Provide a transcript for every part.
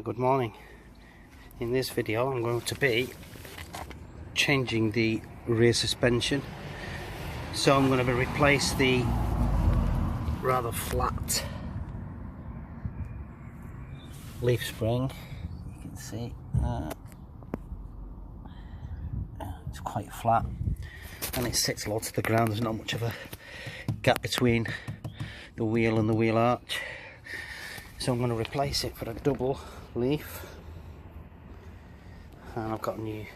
Good morning. In this video I'm going to be changing the rear suspension. So I'm going to replace the rather flat leaf spring. You can see it's quite flat and it sits low to the ground. There's not much of a gap between the wheel and the wheel arch. So I'm going to replace it for a double leaf, and I've got a new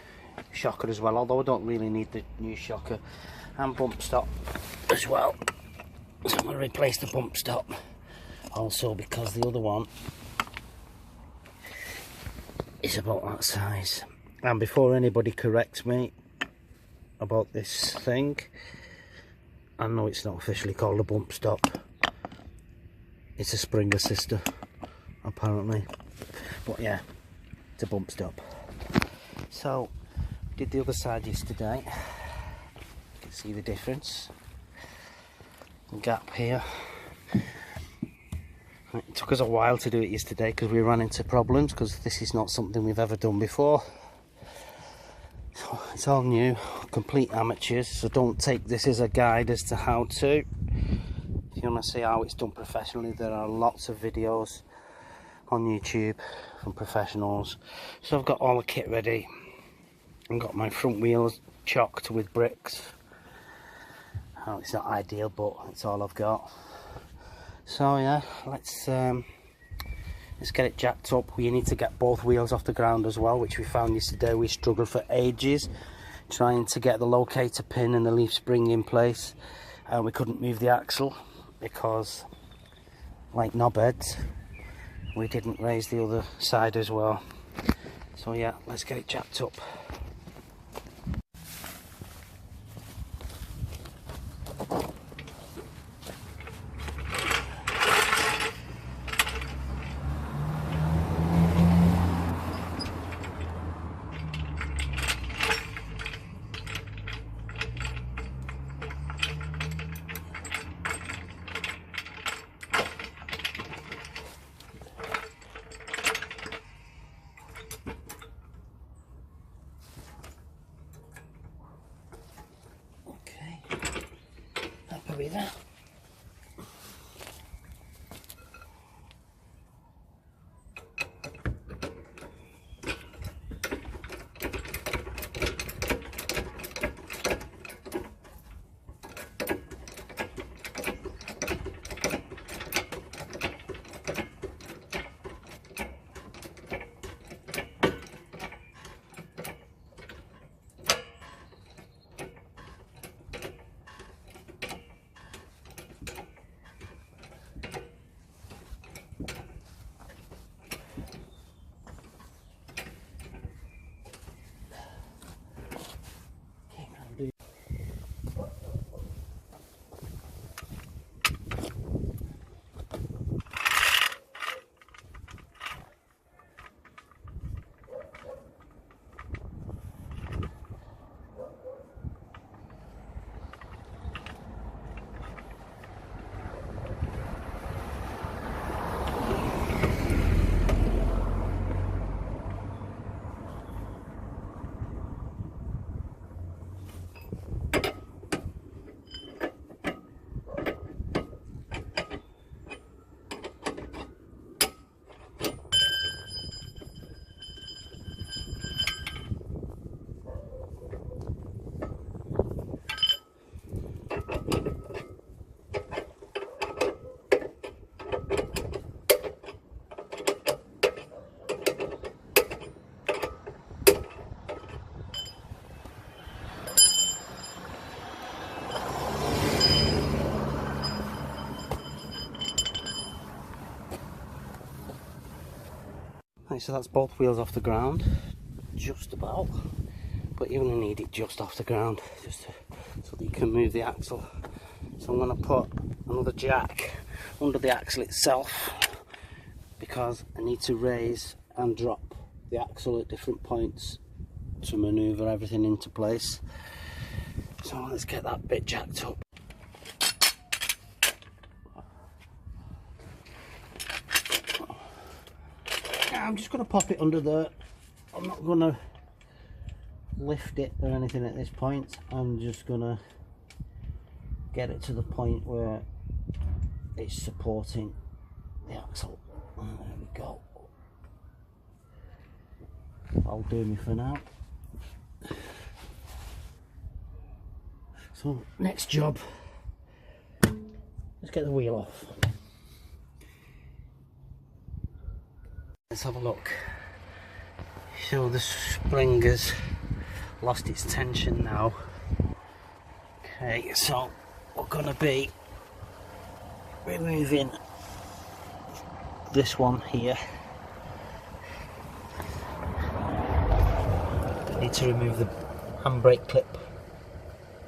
shocker as well, although I don't really need the new shocker, and bump stop as well. So I'm going to replace the bump stop also because the other one is about that size. And before anybody corrects me about this thing, I know it's not officially called a bump stop, it's a spring assister apparently, but yeah, it's a bump stop. So did the other side yesterday, you can see the difference, the gap here. It took us a while to do it yesterday because we ran into problems, because this is not something we've ever done before. So it's all new, complete amateurs, so don't take this as a guide as to how to. If you want to see how it's done professionally, there are lots of videos on YouTube from professionals. So I've got all the kit ready. I've got my front wheels chocked with bricks. Oh, it's not ideal, but it's all I've got. So yeah, let's get it jacked up. We need to get both wheels off the ground as well, which we found yesterday. We struggled for ages trying to get the locator pin and the leaf spring in place, and we couldn't move the axle because, like knobheads, we didn't raise the other side as well. So yeah, let's get it jacked up. With that. Right, so that's both wheels off the ground, just about, but you only need it just off the ground, so that you can move the axle. So I'm going to put another jack under the axle itself, because I need to raise and drop the axle at different points to manoeuvre everything into place. So let's get that bit jacked up. I'm just going to pop it under there. I'm not going to lift it or anything at this point. I'm just going to get it to the point where it's supporting the axle. There we go. That'll do me for now. So next job, let's get the wheel off. Let's have a look. So the spring has lost its tension now. Okay, so we're going to be removing this one here. Need to remove the handbrake clip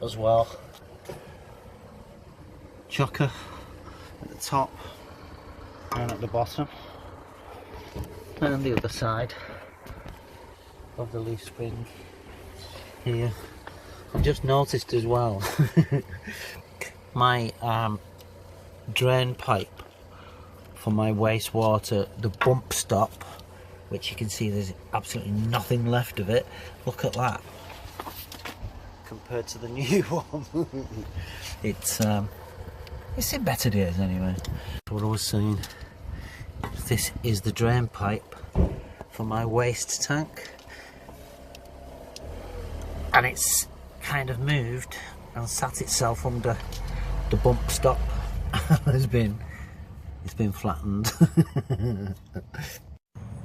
as well. Chocker at the top and at the bottom, and the other side of the leaf spring here. I've just noticed as well my drain pipe for my wastewater, the bump stop, which you can see there's absolutely nothing left of it. Look at that compared to the new one. It's in better days anyway. What I was saying, this is the drain pipe for my waste tank, and it's kind of moved and sat itself under the bump stop. It's been flattened.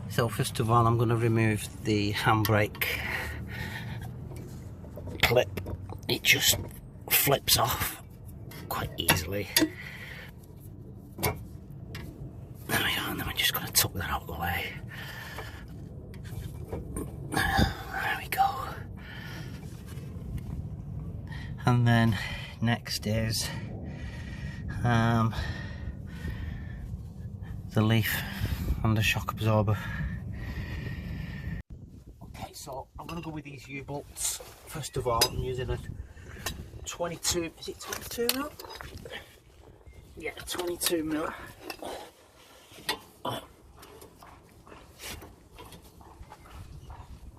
So first of all, I'm going to remove the handbrake clip. It just flips off quite easily. There we go, and then we're just going to tuck that out of the way. There we go. And then next is the leaf and the shock absorber. Okay, so I'm going to go with these U-bolts. First of all, I'm using a 22, is it 22 mil? Yeah, 22 mil.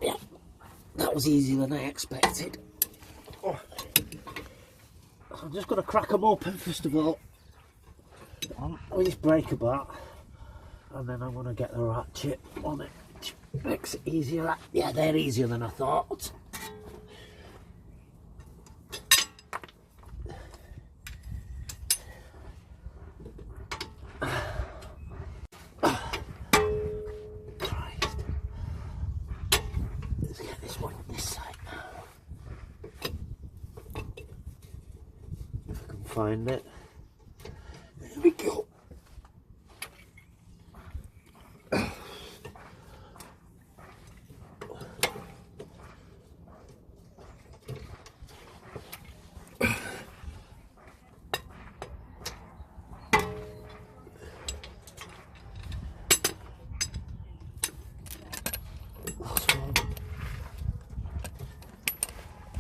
Yeah, that was easier than I expected. So I'm just going to crack them open first of all with this breaker bar, and then I'm going to get the ratchet on it. Makes it easier. Yeah, they're easier than I thought. Christ. Let's get this one on this side now. If I can find it. There we go.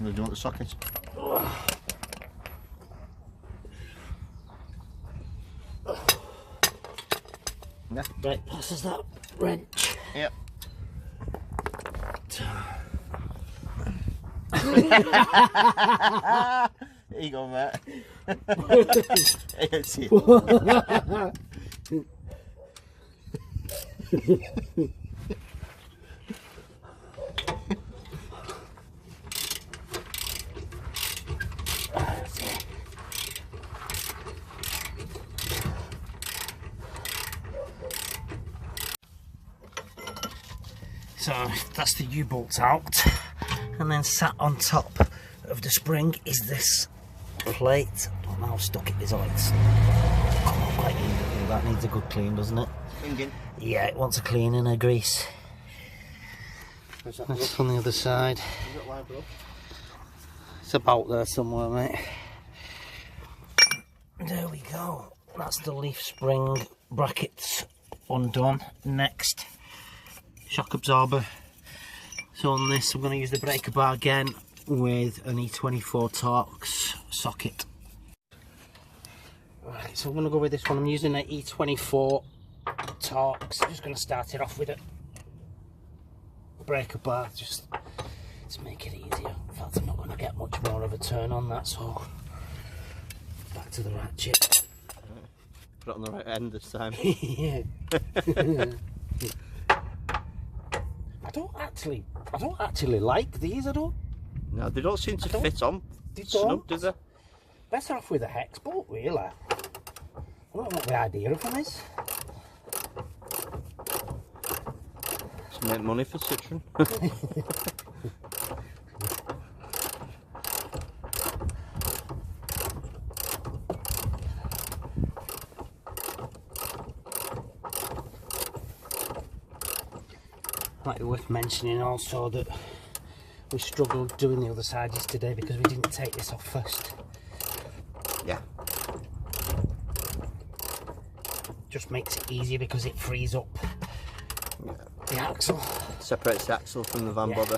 Do you want the sockets? Yeah. Right, passes that wrench. Yep. There you go, mate. It's you. So that's the U-bolts out, and then sat on top of the spring is this plate. I don't know how stuck it is. Oh, it's quite easy. That needs a good clean, doesn't it? Engine. Yeah, it wants a clean and a grease. That's on the other side. It's about there somewhere, mate. There we go. That's the leaf spring brackets undone. Next, shock absorber. So on this I'm going to use the breaker bar again with an E24 Torx socket. Right, so I'm going to go with this one. I'm using an E24 Torx. I'm just going to start it off with it. breaker bar just to make it easier. In fact, I'm not going to get much more of a turn on that, so back to the ratchet. Put it on the right end this time. Yeah. I don't actually like these. I don't. No, they don't seem to fit on snug, do they? Better off with a hex bolt, really. I don't know what the idea of them is. To make money for Citroen. Might be worth mentioning also that we struggled doing the other side yesterday because we didn't take this off first. Yeah. Just makes it easier because it frees up the axle. Separates the axle from the van body.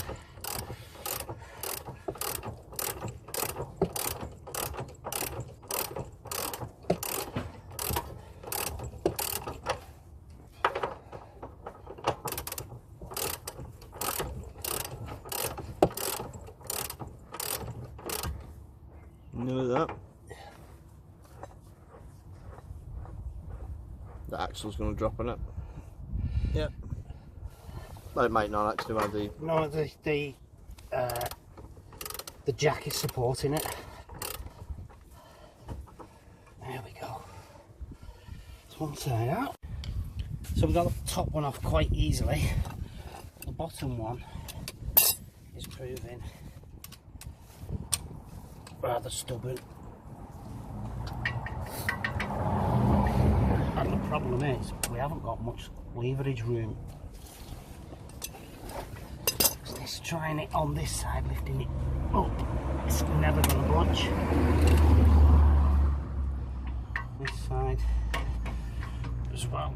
Knew that. The axle's going to drop on it. Yeah. Well, it might not actually have the... No, the jack is supporting it. There we go. It's one side out. So we got the top one off quite easily. The bottom one is proving rather stubborn. And the problem is we haven't got much leverage room. It's trying it on this side, lifting it up. It's never going to budge. This side as well.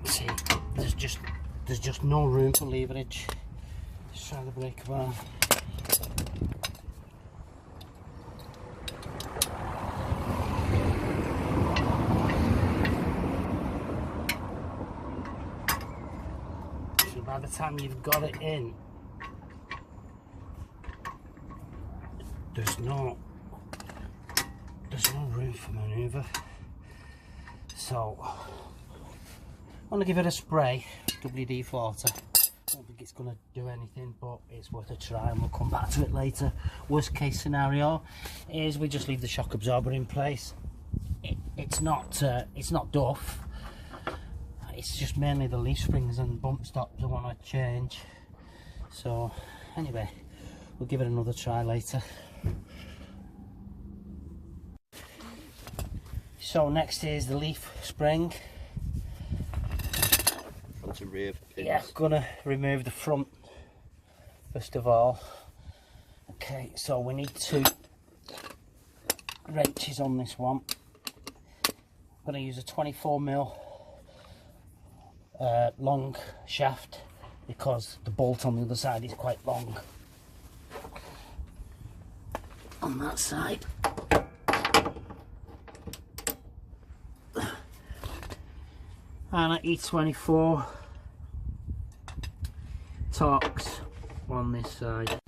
See, there's just no room for leverage. Let's try the breaker bar. So by the time you've got it in, there's no room for manoeuvre. So I'm going to give it a spray, WD-40. I don't think it's going to do anything, but it's worth a try and we'll come back to it later. Worst case scenario is we just leave the shock absorber in place. It's not duff. It's just mainly the leaf springs and bump stops I want to change. So anyway, we'll give it another try later. So next is the leaf spring. Front and rear pins. Yeah, gonna remove the front first of all. Okay, so we need 2 wrenches on this one. I'm gonna use a 24mm long shaft because the bolt on the other side is quite long on that side. And at E24 Torx on this side.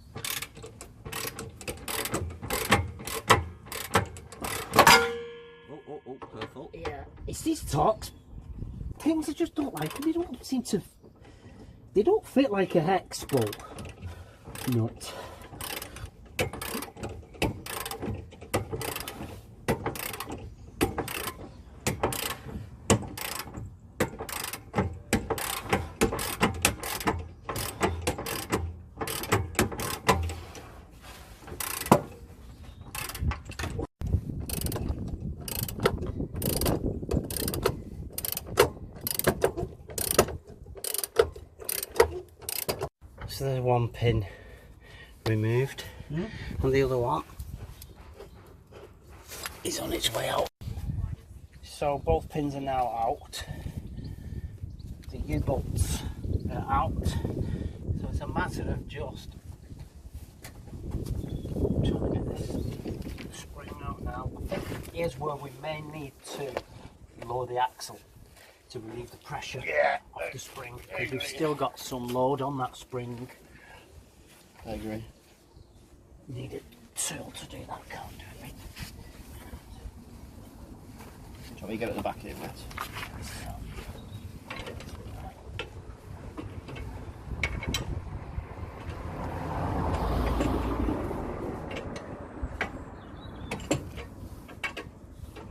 Oh, careful. Yeah, it's these Torx things I just don't like. They don't seem to. They don't fit like a hex bolt nut. So there's one pin removed, and the other one is on its way out. So both pins are now out. The U-bolts are out. So it's a matter of just trying to get this spring out now. I think here's where we may need to lower the axle to relieve the pressure Yeah. off the spring, because we've still got some load on that spring. I agree. Need a tool to do that, can't do it. Shall we get at the back here, Matt?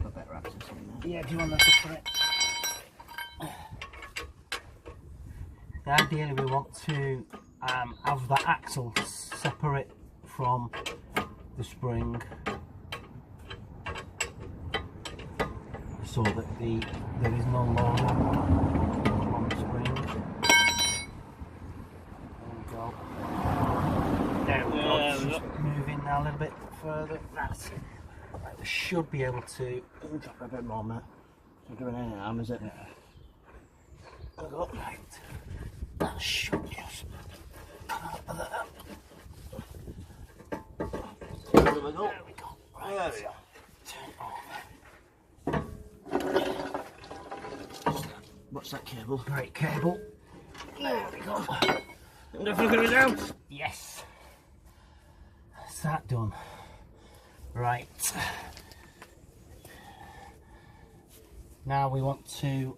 Got better access in there. Yeah, do you want that to put it? Ideally, we want to have that axle separate from the spring, so that there is no load on the spring. There we go. There we go. It's just moving now a little bit further. That's it. Right, we should be able to Drop a bit more, Matt. Not doing any harm, is it? Yeah. Right. That should just come out of there. There we go. There we go. Right. There we go. Turn it over. What's that cable? Right, cable. There we go. Definitely going to be out. Yes. That's that done. Right. Now we want to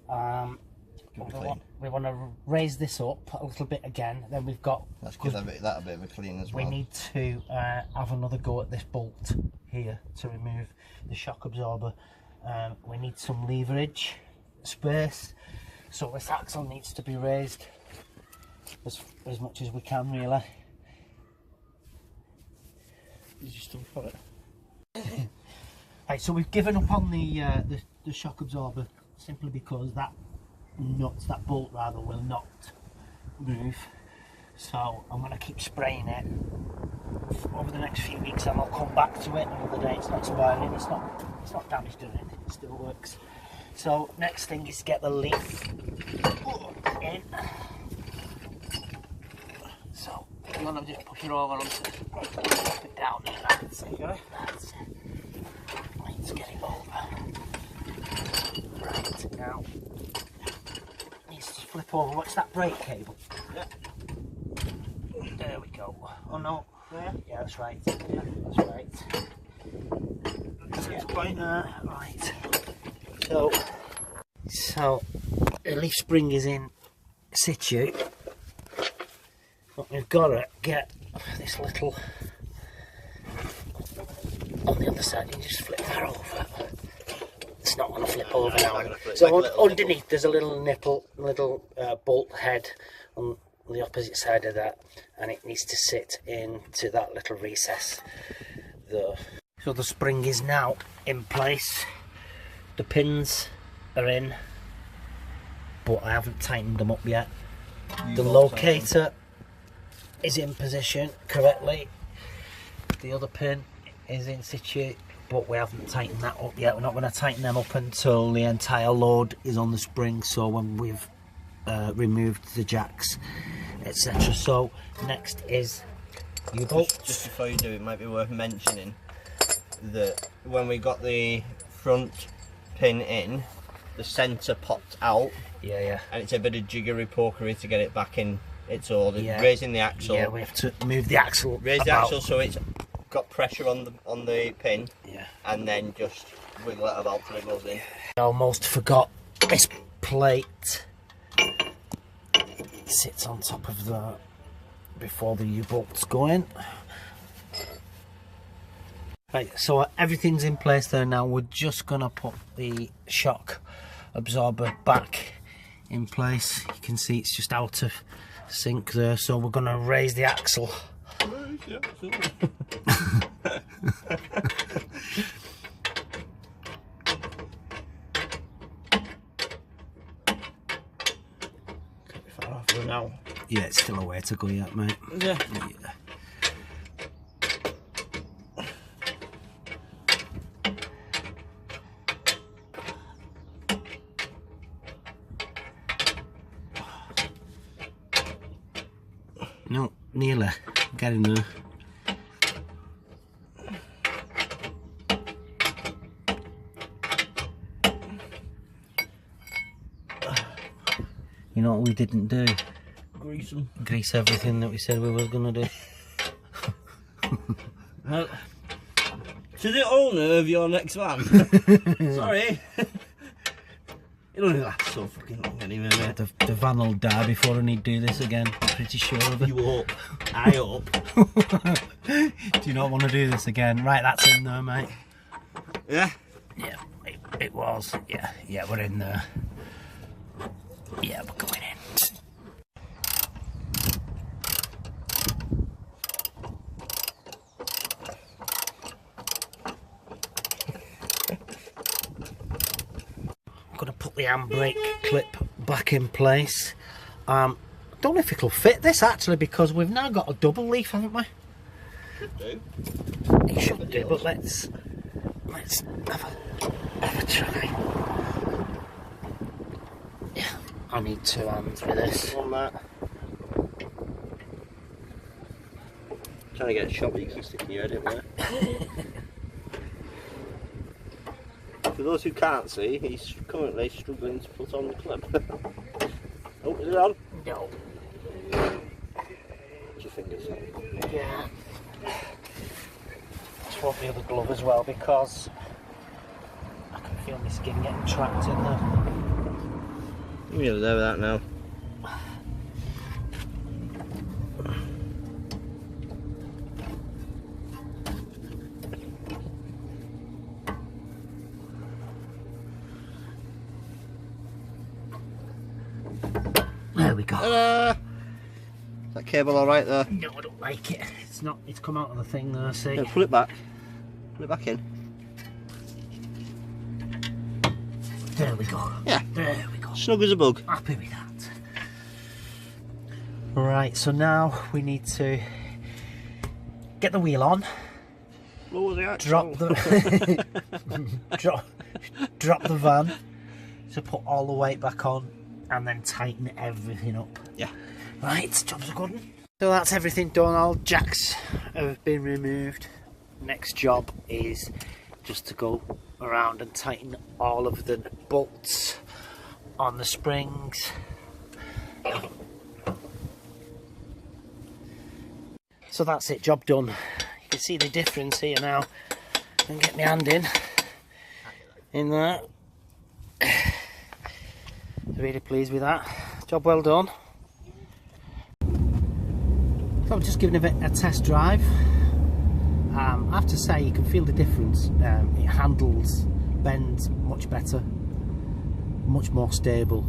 we want to raise this up a little bit again. Then we've got. Let's give that a bit of a clean as well. We need to have another go at this bolt here to remove the shock absorber. We need some leverage space, so this axle needs to be raised as much as we can, really. Did you still got it? Right, so we've given up on the shock absorber simply because that bolt rather will not move. So I'm going to keep spraying it over the next few weeks, and I'll come back to it another day. It's not spoiling, it's not damaged or anything, it still works. So next thing is get the leaf in. So you want to just push it over onto it down there. That's it. That's it. Let's get it over. Right, now it needs to flip over. What's that brake cable? Yeah. There we go. Oh no. Yeah. Yeah, that's right. Yeah, that's right. That's quite right. So the leaf spring is in situ, but we've got to get this little on the other side. You can just flip that over. It's not going to flip over now. So underneath there's a little bolt head on the opposite side of that, and it needs to sit into that little recess there. So the spring is now in place. The pins are in, but I haven't tightened them up yet. The locator is in position correctly. The other pin is in situ, but we haven't tightened that up yet. We're not going to tighten them up until the entire load is on the spring, so when we've removed the jacks, etc. So next is U-bolts. Just before you do, it might be worth mentioning that when we got the front pin in, the centre popped out. Yeah. And it's a bit of jiggery pokery to get it back in its order. Yeah. Raising the axle. Yeah, we have to move the axle. Raise the axle so it's got pressure on the pin. Yeah. And then just wiggle it about till it goes in. I almost forgot this plate sits on top of the before the U-bolts go in. Right, so everything's in place there now. We're just gonna put the shock absorber back in place. You can see it's just out of sync there, so we're gonna raise the axle. Now. Yeah, it's still a way to go yet, mate. Yeah. No, nearly. Getting there. You know what we didn't do? Grease everything that we said we were going to do. To the owner of your next van. Sorry. It only lasts so fucking long anyway, mate. The van will die before I need to do this again. I'm pretty sure of it. You hope. I hope. Do you not want to do this again? Right, that's in there, mate. Yeah? Yeah, it was. Yeah, we're in there. Yeah, we're going in. I'm going to put the handbrake clip back in place. I don't know if it'll fit this actually, because we've now got a double leaf, haven't we? Should do. It should do, but let's have a try. Yeah, I need 2 hands with this. On that. Trying to get a shot, but you keep sticking your head in there. For those who can't see, he's currently struggling to put on the clip. Oh, is it on? No. Put your fingers. Yeah. Just want the other glove as well, because I can feel my skin getting trapped in there. You're there with that now. There we go. Ta-da! Is that cable alright there? No, I don't like it. It's not. It's come out of the thing there. See. Yeah, pull it back. Pull it back in. There we go. Yeah. There we go. Snug as a bug. Happy with that. Right. So now we need to get the wheel on. What was it? Drop the drop the van to put all the weight back on, and then tighten everything up. Yeah. Right, job's a good one. So that's everything done. All jacks have been removed. Next job is just to go around and tighten all of the bolts on the springs. So that's it, job done. You can see the difference here now. I can get my hand in there. Really pleased with that. Job well done. So I'm just giving it a test drive. I have to say, you can feel the difference. It handles, bends much better, much more stable,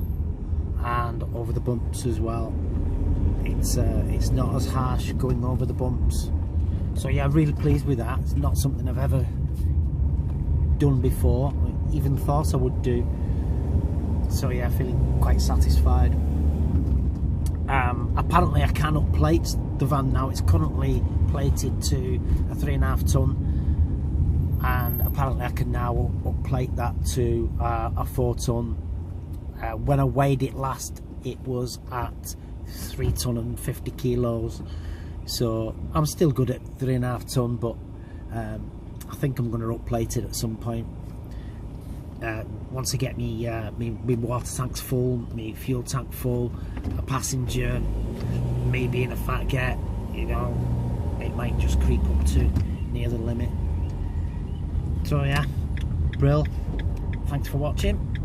and over the bumps as well. It's not as harsh going over the bumps. So yeah, I'm really pleased with that. It's not something I've ever done before, even thought I would do. So yeah, feeling quite satisfied. Apparently I can upplate the van now. It's currently plated to a 3.5 ton, and apparently I can now upplate that to a 4 ton. When I weighed it last, it was at 3 ton and 50 kilos. So I'm still good at 3.5 ton, but I think I'm going to upplate it at some point. Once I get me water tanks full, my fuel tank full, a passenger, me being a fat cat, you know, it might just creep up to near the limit. So yeah, Brill, thanks for watching.